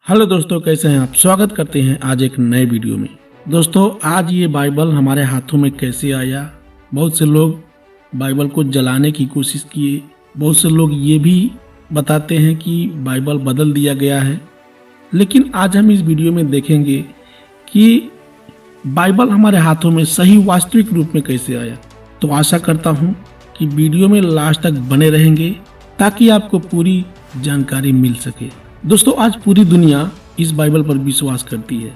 Hello दोस्तों, कैसे हैं आप। स्वागत करते हैं आज एक नए वीडियो में। दोस्तों, आज ये बाइबल हमारे हाथों में कैसे आया। बहुत से लोग बाइबल को जलाने की कोशिश किए। बहुत से लोग ये भी बताते हैं कि बाइबल बदल दिया गया है। लेकिन आज हम इस वीडियो में देखेंगे कि बाइबल हमारे हाथों में सही वास्तविक रूप में कैसे आया। तो आशा करता हूँ कि वीडियो में लास्ट तक बने रहेंगे ताकि आपको पूरी जानकारी मिल सके। दोस्तों, आज पूरी दुनिया इस बाइबल पर विश्वास करती है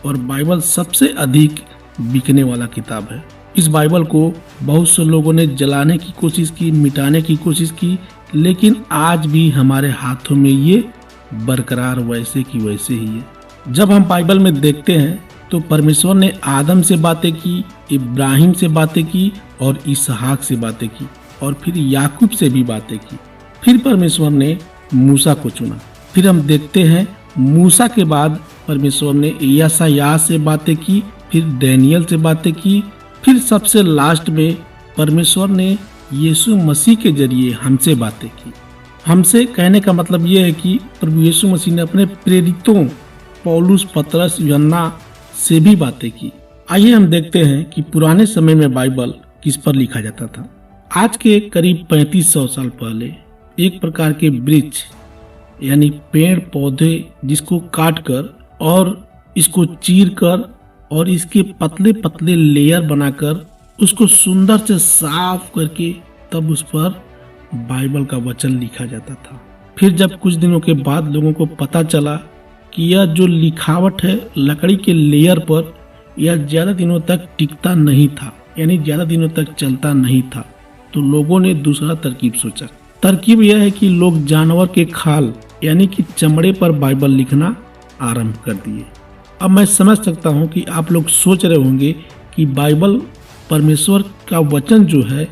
और बाइबल सबसे अधिक बिकने वाला किताब है। इस बाइबल को बहुत से लोगों ने जलाने की कोशिश की, मिटाने की कोशिश की, लेकिन आज भी हमारे हाथों में ये बरकरार वैसे की वैसे ही है। जब हम बाइबल में देखते हैं तो परमेश्वर ने आदम से बातें की, इब्राहिम से बातें की और इसहाक से बातें की और फिर याकूब से भी बातें की। फिर परमेश्वर ने मूसा को चुना। फिर हम देखते हैं मूसा के बाद परमेश्वर ने यशायाह से बातें की, फिर डैनियल से बातें की, फिर सबसे लास्ट में परमेश्वर ने यीशु मसीह के जरिए हमसे बातें की। हमसे कहने का मतलब ये है कि प्रभु यीशु मसीह ने अपने प्रेरितों पौलुस, पतरस, यूहन्ना से भी बातें की। आइए हम देखते हैं कि पुराने समय में बाइबल किस पर लिखा जाता था। आज के करीब 3500 साल पहले एक प्रकार के वृक्ष यानी पेड़ पौधे जिसको काट कर और इसको चीर कर और इसके पतले पतले लेयर बनाकर उसको सुंदर से साफ करके तब उस पर बाइबल का वचन लिखा जाता था। फिर जब कुछ दिनों के बाद लोगों को पता चला कि यह जो लिखावट है लकड़ी के लेयर पर, यह ज्यादा दिनों तक टिकता नहीं था, यानी ज्यादा दिनों तक चलता नहीं था, तो लोगों ने दूसरा तरकीब सोचा। तरकीब यह है कि लोग जानवर के खाल यानी कि चमड़े पर बाइबल लिखना आरंभ कर दिए। अब मैं समझ सकता हूं कि आप लोग सोच रहे होंगे कि बाइबल परमेश्वर का वचन जो है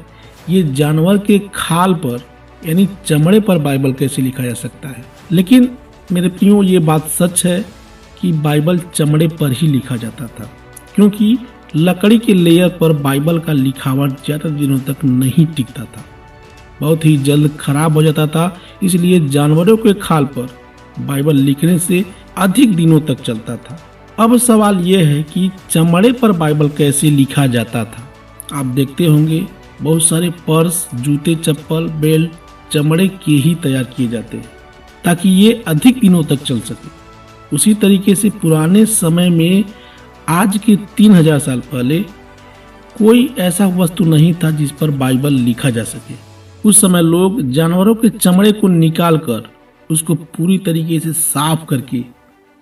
ये जानवर के खाल पर यानी चमड़े पर बाइबल कैसे लिखा जा सकता है। लेकिन मेरे प्रियो, ये बात सच है कि बाइबल चमड़े पर ही लिखा जाता था, क्योंकि लकड़ी के लेयर पर बाइबल का लिखावट ज्यादा दिनों तक नहीं टिकता था, बहुत ही जल्द खराब हो जाता था। इसलिए जानवरों के खाल पर बाइबल लिखने से अधिक दिनों तक चलता था। अब सवाल यह है कि चमड़े पर बाइबल कैसे लिखा जाता था। आप देखते होंगे बहुत सारे पर्स, जूते, चप्पल, बेल्ट चमड़े के ही तैयार किए जाते हैं ताकि ये अधिक दिनों तक चल सके। उसी तरीके से पुराने समय में आज के 3000 साल पहले कोई ऐसा वस्तु नहीं था जिस पर बाइबल लिखा जा सके। उस समय लोग जानवरों के चमड़े को निकालकर उसको पूरी तरीके से साफ करके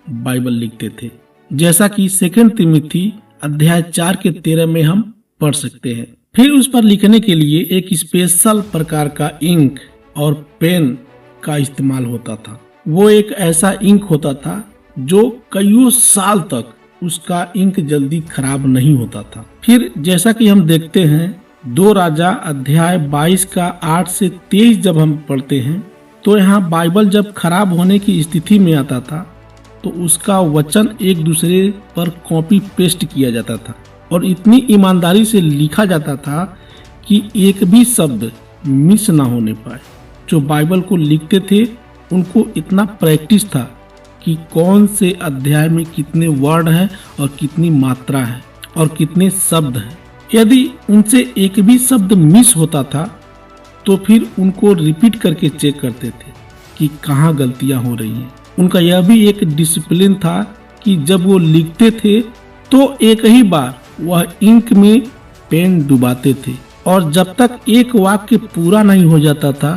बाइबल लिखते थे, जैसा कि 2 तिमोथी अध्याय 4 के 13 में हम पढ़ सकते हैं। फिर उस पर लिखने के लिए एक स्पेशल प्रकार का इंक और पेन का इस्तेमाल होता था। वो एक ऐसा इंक होता था जो कईयों साल तक उसका इंक जल्दी खराब नहीं होता था। फिर जैसा कि हम देखते हैं 2 राजा अध्याय 22 का 8 से 23 जब हम पढ़ते हैं तो यहाँ बाइबल जब खराब होने की स्थिति में आता था तो उसका वचन एक दूसरे पर कॉपी पेस्ट किया जाता था और इतनी ईमानदारी से लिखा जाता था कि एक भी शब्द मिस ना होने पाए। जो बाइबल को लिखते थे उनको इतना प्रैक्टिस था कि कौन से अध्याय में कितने वर्ड हैं और कितनी मात्रा है और कितने शब्द हैं। यदि उनसे एक भी शब्द मिस होता था तो फिर उनको रिपीट करके चेक करते थे कि कहाँ गलतियां हो रही हैं। उनका यह भी एक डिसिप्लिन था कि जब वो लिखते थे तो एक ही बार वह इंक में पेन डुबाते थे और जब तक एक वाक्य पूरा नहीं हो जाता था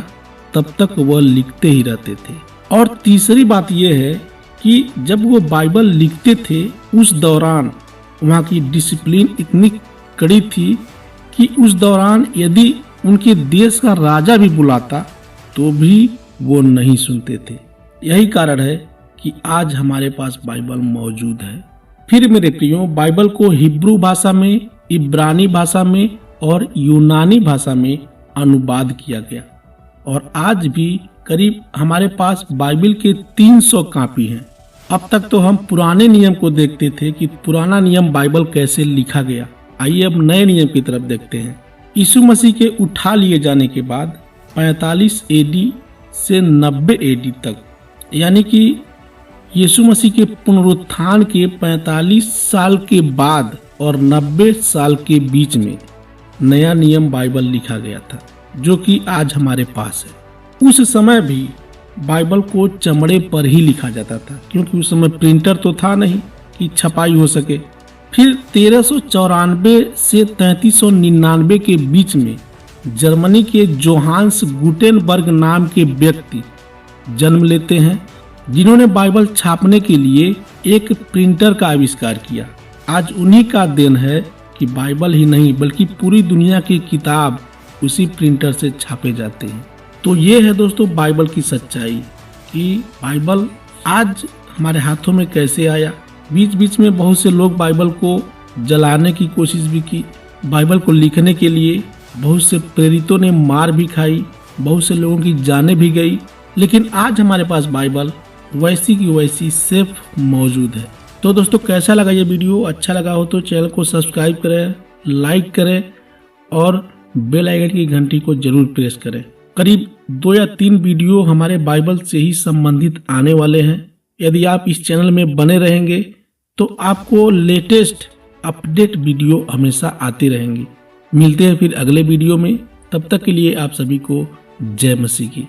तब तक वह लिखते ही रहते थे। और तीसरी बात यह है कि जब वो बाइबल लिखते थे उस दौरान वहाँ की डिसिप्लिन इतनी कड़ी थी कि उस दौरान यदि उनके देश का राजा भी बुलाता तो भी वो नहीं सुनते थे। यही कारण है कि आज हमारे पास बाइबल मौजूद है। फिर मेरे प्रियो, बाइबल को हिब्रू भाषा में, इब्रानी भाषा में और यूनानी भाषा में अनुवाद किया गया और आज भी करीब हमारे पास बाइबल के 300 कॉपी हैं। अब तक तो हम पुराने नियम को देखते थे कि पुराना नियम बाइबल कैसे लिखा गया। आइए अब नए नियम की तरफ देखते हैं। यीशु मसीह के उठा लिए जाने के बाद 45 एडी से 90 एडी तक, यानी कि यीशु मसीह के पुनरुत्थान के 45 साल के बाद और 90 साल के बीच में नया नियम बाइबल लिखा गया था, जो कि आज हमारे पास है। उस समय भी बाइबल को चमड़े पर ही लिखा जाता था, क्योंकि उस समय प्रिंटर तो था नहीं कि छपाई हो सके। फिर 1394 से 3399 के बीच में जर्मनी के जोहान्स गुटेनबर्ग नाम के व्यक्ति जन्म लेते हैं, जिन्होंने बाइबल छापने के लिए एक प्रिंटर का आविष्कार किया। आज उन्हीं का देन है कि बाइबल ही नहीं बल्कि पूरी दुनिया की किताब उसी प्रिंटर से छापे जाते हैं। तो ये है दोस्तों बाइबल की सच्चाई कि बाइबल आज हमारे हाथों में कैसे आया। बीच बीच में बहुत से लोग बाइबल को जलाने की कोशिश भी की। बाइबल को लिखने के लिए बहुत से प्रेरितों ने मार भी खाई, बहुत से लोगों की जानें भी गई, लेकिन आज हमारे पास बाइबल वैसी की वैसी सिर्फ मौजूद है। तो दोस्तों कैसा लगा ये वीडियो? अच्छा लगा हो तो चैनल को सब्सक्राइब करें, लाइक करें और बेल आइकन की घंटी को जरूर प्रेस करें। करीब 2 या 3 वीडियो हमारे बाइबल से ही संबंधित आने वाले हैं। यदि आप इस चैनल में बने रहेंगे तो आपको लेटेस्ट अपडेट वीडियो हमेशा आते रहेंगे। मिलते हैं फिर अगले वीडियो में, तब तक के लिए आप सभी को जय मसीह की।